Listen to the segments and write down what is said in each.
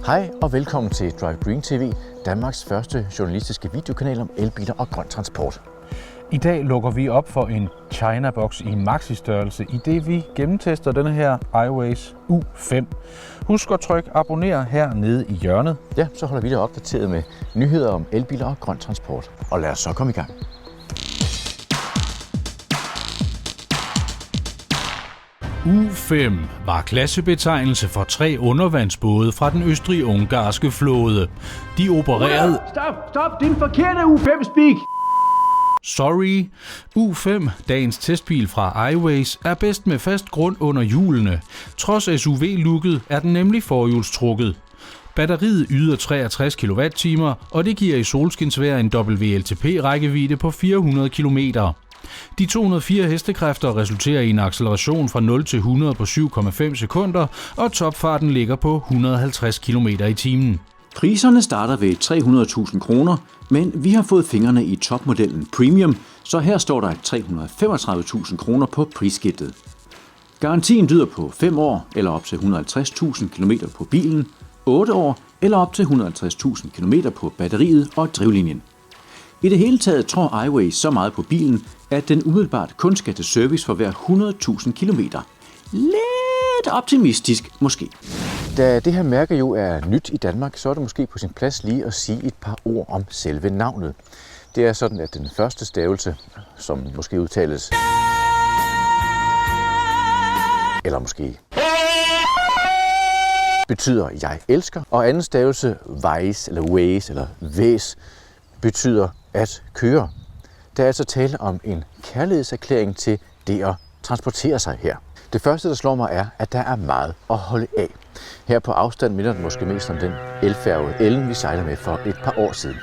Hej og velkommen til Drive Green TV, Danmarks første journalistiske videokanal om elbiler og grøn transport. I dag lukker vi op for en China-boks i maxi-størrelse, i det vi gennemtester denne her iWays U5. Husk at trykke abonner her nede i hjørnet. Ja, så holder vi dig opdateret med nyheder om elbiler og grøn transport. Og lad os så komme i gang. U5 var klassebetegnelse for 3 undervandsbåde fra den østrig-ungarske flåde. De opererede... Stop! Det er en forkerte U5-speak! Sorry. U5, dagens testbil fra iWays, er bedst med fast grund under hjulene. Trods SUV-looket er den nemlig forhjulstrukket. Batteriet yder 63 kWh, og det giver i solskinsvejr en WLTP-rækkevidde på 400 km. De 204 hestekræfter resulterer i en acceleration fra 0 til 100 på 7,5 sekunder, og topfarten ligger på 150 km i timen. Priserne starter ved 300.000 kroner, men vi har fået fingrene i topmodellen Premium, så her står der 335.000 kroner på prisskiltet. Garantien lyder på 5 år eller op til 150.000 km på bilen, 8 år eller op til 150.000 km på batteriet og drivlinjen. I det hele taget tror iWays så meget på bilen, at den umiddelbart kun skal til service for hver 100.000 km. Lidt optimistisk måske. Da det her mærke jo er nyt i Danmark, så er det måske på sin plads lige at sige et par ord om selve navnet. Det er sådan, at den første stavelse, som måske udtales, eller måske, betyder jeg elsker, og anden stavelse, Ways eller Ways eller Væs, betyder at køre. Der er altså tale om en kærlighedserklæring til det at transportere sig her. Det første, der slår mig, er, at der er meget at holde af. Her på afstand minder den måske mest om den elfærge Ellen, vi sejlede med for et par år siden.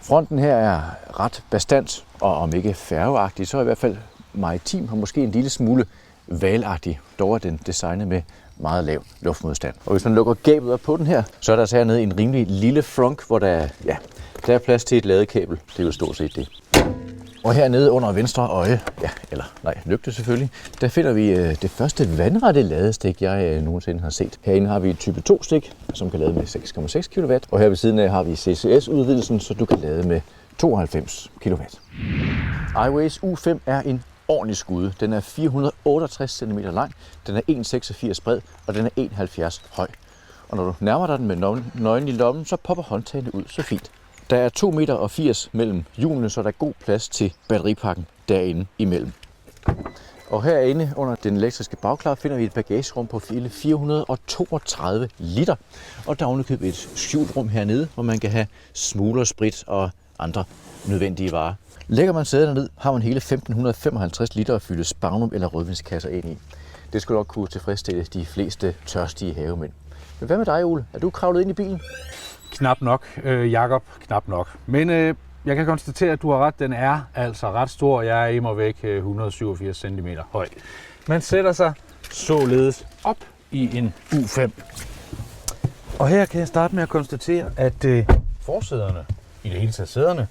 Fronten her er ret bastant, og om ikke færgeagtig, så i hvert fald maritim og måske en lille smule hvalagtig. Dog er den designet med meget lav luftmodstand. Og hvis man lukker gabet op på den her, så er der altså hernede en rimelig lille frunk, hvor der er plads til et ladekabel. Det er jo stort set det. Og hernede under venstre øje, lygte selvfølgelig, der finder vi det første vandrette ladestik, jeg nogensinde har set. Herinde har vi et type 2 stik, som kan lade med 6,6 kW. Og her ved siden af har vi CCS-udvidelsen, så du kan lade med 92 kW. iWays U5 er en ordentlig skude. Den er 468 cm lang, den er 1,86 bred, og den er 1,70 høj. Og når du nærmer dig den med nøglen i lommen, så popper håndtagene ud så fint. Der er 2,80 meter mellem hjulene, så der er god plads til batteripakken derinde imellem. Og herinde under den elektriske bagklap finder vi et bagagerum på hele 432 liter. Og der er ovenikøbet et skjult rum hernede, hvor man kan have smugler, sprit og andre nødvendige varer. Lægger man sæderne ned, har man hele 1555 liter at fylde Spagnum eller rødvinskasser ind i. Det skulle nok kunne tilfredsstille de fleste tørstige havemænd. Men hvad med dig, Ole? Er du kravlet ind i bilen? Knap nok, Jakob, knap nok. Men jeg kan konstatere, at du har ret. Den er altså ret stor. Jeg er immer væk 187 cm høj. Man sætter sig således op i en U5. Og her kan jeg starte med at konstatere, at forsæderne, i det hele taget sæderne,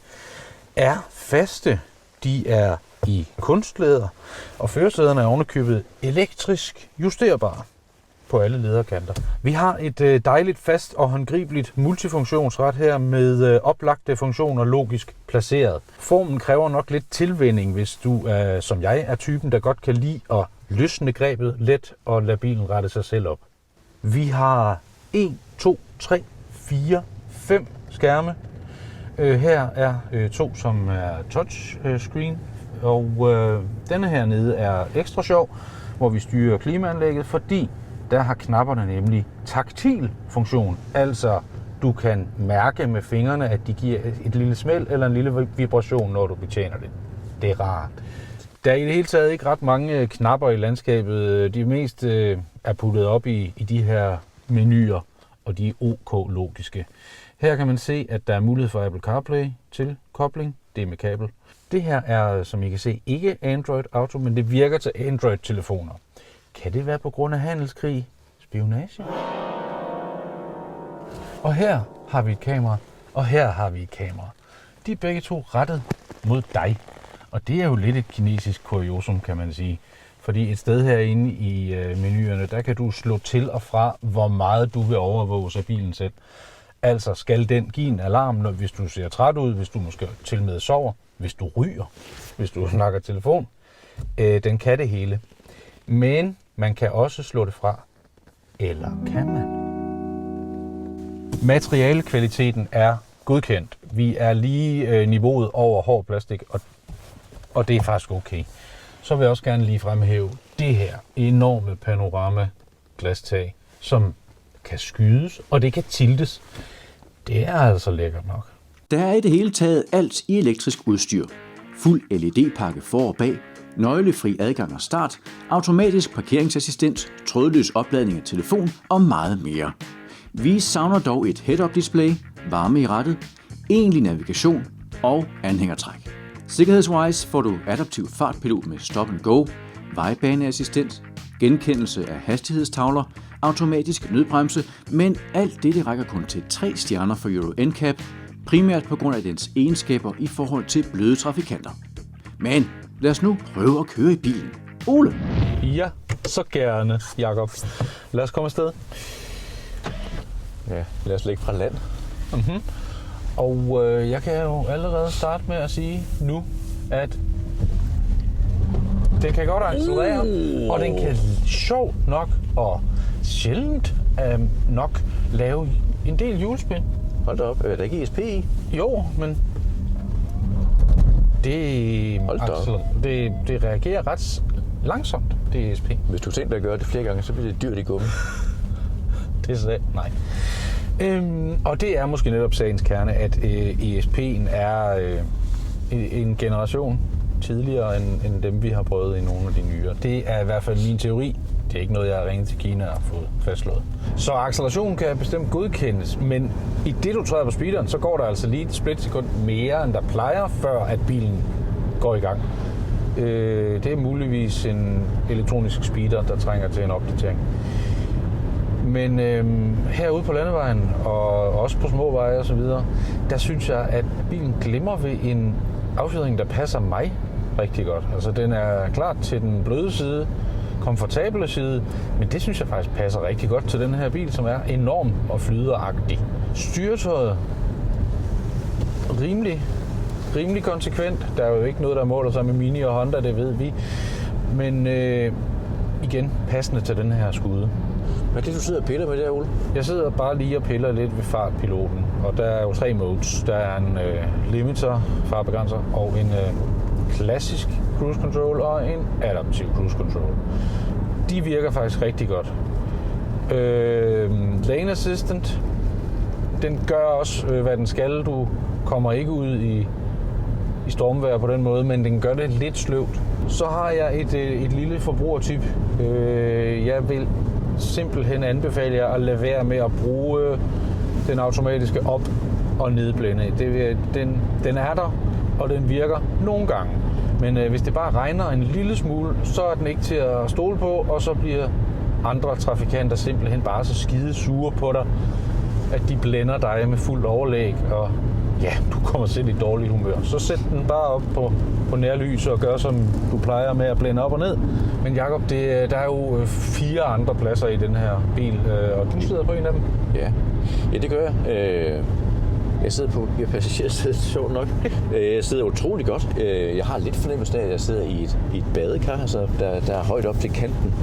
er faste. De er i kunstlæder, og førersæderne er ovenikøbet elektrisk justerbare på alle lederkanter. Vi har et dejligt fast og håndgribeligt multifunktionsret her med oplagte funktioner logisk placeret. Formen kræver nok lidt tilvænning, hvis du som jeg er typen, der godt kan lide at løsne grebet let og lade bilen rette sig selv op. Vi har 1, 2, 3, 4, 5 skærme. Her er 2, som er touchscreen, og denne her nede er ekstra sjov, hvor vi styrer klimaanlægget, fordi der har knapperne nemlig taktil funktion. Altså, du kan mærke med fingrene, at de giver et lille smæld eller en lille vibration, når du betjener det. Det er rart. Der er i det hele taget ikke ret mange knapper i landskabet. De mest er puttet op i de her menuer, og de er OK logiske. Her kan man se, at der er mulighed for Apple CarPlay til kobling. Det er med kabel. Det her er, som I kan se, ikke Android Auto, men det virker til Android-telefoner. Kan det være på grund af handelskrig? Spionage? Og her har vi et kamera, og her har vi et kamera. De er begge to rettet mod dig. Og det er jo lidt et kinesisk kuriosum, kan man sige. Fordi et sted herinde i menuerne, der kan du slå til og fra, hvor meget du vil overvåges af bilen selv. Altså skal den give en alarm, hvis du ser træt ud, hvis du måske til med sover, hvis du ryger, hvis du snakker telefon. Den kan det hele. Men man kan også slå det fra. Eller kan man? Materialekvaliteten er godkendt. Vi er lige niveauet over hård plastik, og det er faktisk okay. Så vil jeg også gerne lige fremhæve det her enorme panorama-glastag, som kan skydes, og det kan tiltes. Det er altså lækkert nok. Der er i det hele taget alt i elektrisk udstyr. Fuld LED-pakke for og bag, nøglefri adgang og start, automatisk parkeringsassistent, trådløs opladning af telefon og meget mere. Vi savner dog et head-up display, varme i rattet, egentlig navigation og anhængertræk. Sikkerhedswise får du adaptiv fartpilot med stop and go, vejbaneassistent, genkendelse af hastighedstavler, automatisk nødbremse, men alt det rækker kun til 3 stjerner for Euro NCAP, primært på grund af dens egenskaber i forhold til bløde trafikanter. Men lad os nu prøve at køre i bilen. Ole? Ja, så gerne, Jakob. Lad os komme afsted. Ja, lad os lægge fra land. Mm-hmm. Og jeg kan jo allerede starte med at sige nu, at den kan godt accelerere, og den kan sjovt nok og sjældent nok lave en del hjulspin. Hold da op, er der ikke ESP i? Jo, men det reagerer ret langsomt, det ESP. Hvis du tænker dig at gøre det flere gange, så bliver det dyrt i gummi. Det er så nej. Og det er måske netop sagens kerne, at ESP'en er en generation tidligere end dem, vi har prøvet i nogle af de nyere. Det er i hvert fald min teori. Det er ikke noget, jeg har ringet til Kina og fået fastslået. Så accelerationen kan bestemt godkendes, men i det, du træder på speederen, så går der altså lige et splitsekund mere, end der plejer, før at bilen går i gang. Det er muligvis en elektronisk speeder, der trænger til en opdatering. Men herude på landevejen, og også på små veje og så videre, der synes jeg, at bilen glimrer ved en affjedring, der passer mig rigtig godt. Altså, den er klart til den bløde side, komfortable side, men det synes jeg faktisk passer rigtig godt til den her bil, som er enorm og flyderagtig. Styretøjet rimelig konsekvent. Der er jo ikke noget, der måler sig med Mini og Honda, det ved vi. Men igen, passende til den her skude. Hvad er det, du sidder og piller med der, Ole? Jeg sidder bare lige og piller lidt ved fartpiloten, og der er jo 3 modes. Der er en limiter, fartbegrænser, og en klassisk cruise control og en adaptiv cruise control. De virker faktisk rigtig godt. Lane assistant, den gør også, hvad den skal. Du kommer ikke ud i stormvejr på den måde, men den gør det lidt sløvt. Så har jeg et lille forbrugertip. Jeg vil simpelthen anbefale jer at lade være med at bruge den automatiske op- og nedblænde. Den er der, og den virker nogle gange. Men hvis det bare regner en lille smule, så er den ikke til at stole på, og så bliver andre trafikanter simpelthen bare så skide sure på dig, at de blænder dig med fuld overlæg, og ja, du kommer selv i dårlig humør. Så sæt den bare op på nærlys og gør, som du plejer med at blænde op og ned. Men Jakob, der er jo 4 andre pladser i den her bil, og du sidder på en af dem. Ja, det gør jeg. Jeg sidder på passagersædet, sjovt nok. Jeg sidder utrolig godt. Jeg har lidt fornemmelse af, at jeg sidder i et badekar, altså, der er højt op til kanten.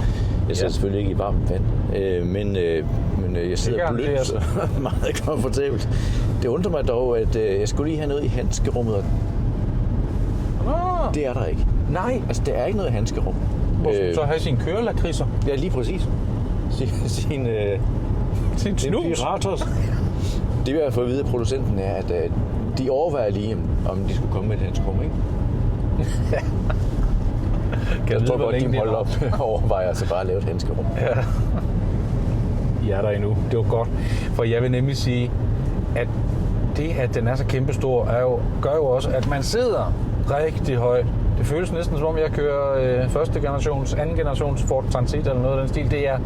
Jeg sidder selvfølgelig ikke i varmt vand, men jeg sidder blødt, så meget komfortabelt. Det undrer mig dog, at jeg skulle lige have noget i handskerummet. Det er der ikke. Nej. Altså, der er ikke noget i handskerum. Hvor skal du så have sine kørelakridser? Ja, lige præcis. Sin snus. Piratos. Det vi har fået at vide af producenten er, at de overvejer lige, om de skulle komme med et handskerum, ikke? Jeg tror godt, de holder op og overvejer altså bare at lave et handskerum. Ja. I er der endnu. Det var godt. For jeg vil nemlig sige, at det, at den er så kæmpestor, gør jo også, at man sidder rigtig højt. Det føles næsten som om, jeg kører første generations, anden generations Ford Transit eller noget af den stil. Det er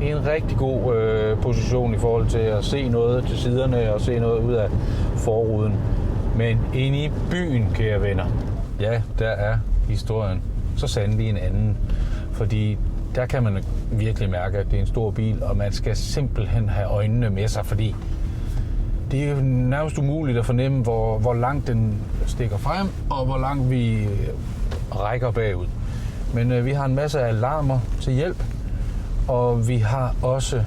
en rigtig god position i forhold til at se noget til siderne og se noget ud af forruden. Men inde i byen, kære venner, ja, der er historien så sandelig en anden. Fordi der kan man virkelig mærke, at det er en stor bil, og man skal simpelthen have øjnene med sig, fordi det er nærmest umuligt at fornemme, hvor langt den stikker frem, og hvor langt vi rækker bagud. Men vi har en masse alarmer til hjælp, og vi har også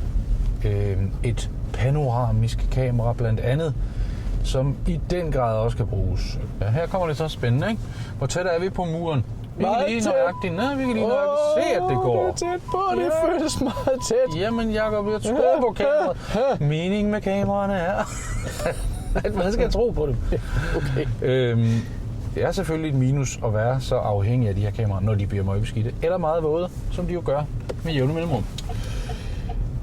et panoramisk kamera blandt andet, som i den grad også kan bruges. Ja, her kommer det så spændende, ikke? Hvor tæt er vi på muren? Vi kan lige nøjagtigt, vi kan lige nøjagtigt se, at det går. Det er tæt på, det føles meget tæt. Jamen, Jacob, jeg tror på kameraet. Meningen med kameraerne er, at man skal tro på dem. Okay. Det er selvfølgelig et minus at være så afhængig af de her kameraer, når de bliver møgbeskidte, eller meget våde, som de jo gør med jævne mellemrum.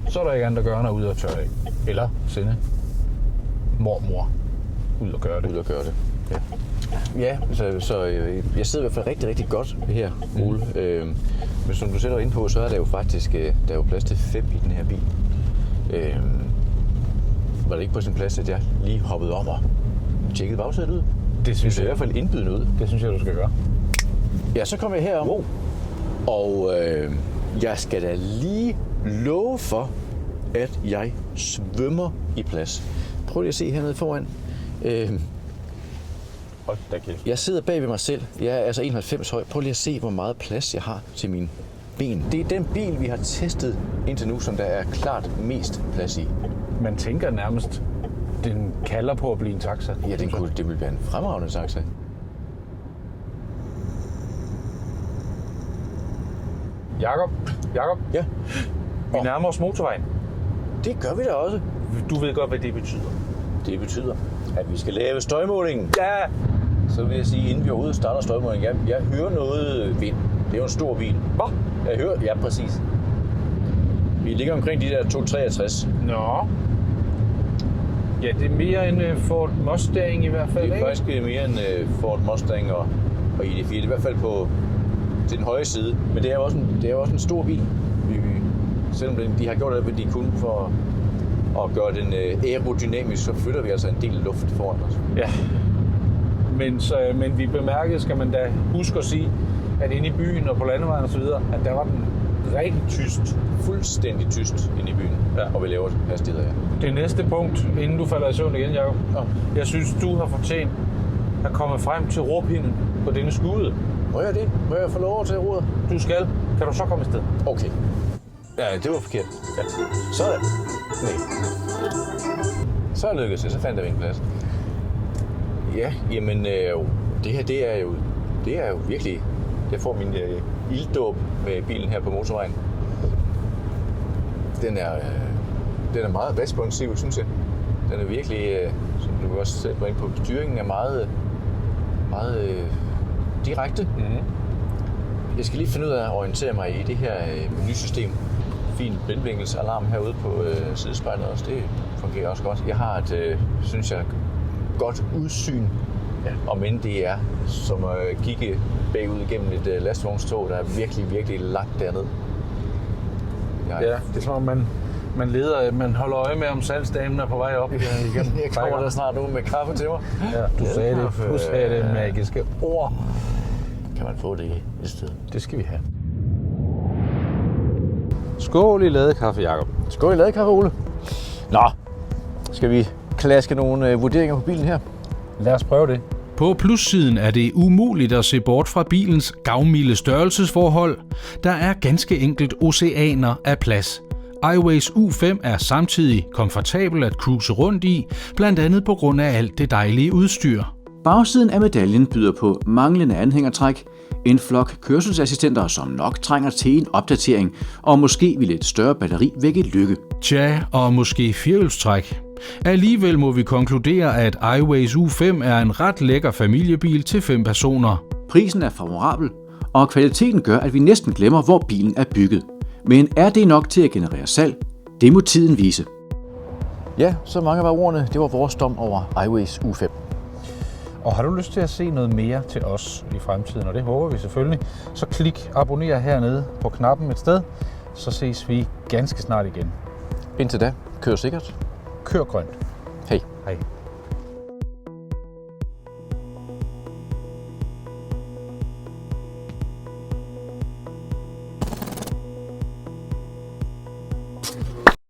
Så er der ikke andet at gøre, end at ud og tørre af. Eller sende mormor ud og gøre det. Ja. Ja, så jeg sidder i hvert fald rigtig, rigtig godt her, Ole. Men som du selv er inde på, så er der jo faktisk der er jo plads til 5 i den her bil. Var det ikke på sin plads, at jeg lige hoppede op og tjekkede bagsædet ud? Det synes jeg i hvert fald indbydende ud. Det synes jeg, du skal gøre. Ja, så kom jeg herom. Wow. Og jeg skal da lige love for, at jeg svømmer i plads. Prøv lige at se hernede foran. Jeg sidder bag ved mig selv. Jeg er altså 91 høj. Prøv lige at se, hvor meget plads jeg har til mine ben. Det er den bil, vi har testet indtil nu, som der er klart mest plads i. Man tænker nærmest, den kalder på at blive en taxa. Ja, det vil være en fremragende taxa. Jakob? Ja. Vi nærmer os motorvejen. Det gør vi da også. Du ved godt, hvad det betyder. Det betyder, at vi skal lave støjmålingen. Ja! Så vil jeg sige, inden vi overhovedet starter støjmålingen, jeg hører noget vind. Det er jo en stor bil. Hvad? Jeg hører, ja præcis. Vi ligger omkring de der 263. Nå. Ja, det er mere en Ford Mustang i hvert fald, Det er ikke? faktisk mere en Ford Mustang og ID4. Det er i hvert fald til den høje side. Men det er jo også en stor bil. Selvom de har gjort det, hvad de kunne for at gøre den aerodynamisk, så flytter vi altså en del luft foran os. Ja. Men vi bemærkede, skal man da huske at sige, at inde i byen og på landevejen og så videre, at der var den rigtig tyst. Fuldstændig tyst inde i byen, Ja. og vi laver hastigheder her. Det næste punkt, inden du falder i søvn igen, Jacob. Ja. Jeg synes, du har fortjent at komme frem til råpinden på denne skude. Må jeg det? Må jeg få lov at tage roret? Du skal. Kan du så komme afsted? Okay. Ja, det var forkert. Ja. Sådan. Nej. Så lykkedes det, så fandt jeg en plads. Ja, jamen, det her, det er jo virkelig... Jeg får min ilddåb med bilen her på motorvejen. Den er meget responsiv, synes jeg. Den er virkelig, som du også selv var inde på, styringen er meget direkte. Mm-hmm. Jeg skal lige finde ud af at orientere mig i det her menusystem. Fin blindvinkelsalarm herude på sidespejlet også. Det fungerer også godt. Jeg har et, synes jeg, godt udsyn. Ja. Om end det er som at kigge bagud igennem et lastvognstog, der er virkelig, virkelig langt derned. Ja, det er som om man holder øje med, om salgsdamen er på vej op igen. Jeg kommer der snart ud med kaffe til mig. Ja, du sagde det magiske ord. Kan man få det et sted? Det skal vi have. Skål i ladekaffe, Jacob. Skål i ladekaffe, Ole. Nå, skal vi klaske nogle vurderinger på bilen her? Lad os prøve det. På plussiden er det umuligt at se bort fra bilens gavmilde størrelsesforhold. Der er ganske enkelt oceaner af plads. iWays U5 er samtidig komfortabel at cruise rundt i, blandt andet på grund af alt det dejlige udstyr. Bagsiden af medaljen byder på manglende anhængertræk, en flok kørselsassistenter, som nok trænger til en opdatering, og måske vil et større batteri vække lykke. Tja, og måske firehjulstræk. Alligevel må vi konkludere, at iWays U5 er en ret lækker familiebil til 5 personer. Prisen er favorabel, og kvaliteten gør, at vi næsten glemmer, hvor bilen er bygget. Men er det nok til at generere salg? Det må tiden vise. Ja, så mange var ordene. Det var vores dom over iWays U5. Og har du lyst til at se noget mere til os i fremtiden, og det håber vi selvfølgelig, så klik abonner hernede på knappen et sted, så ses vi ganske snart igen. Indtil da, kør sikkert. Kør grønt. Hej. Hej.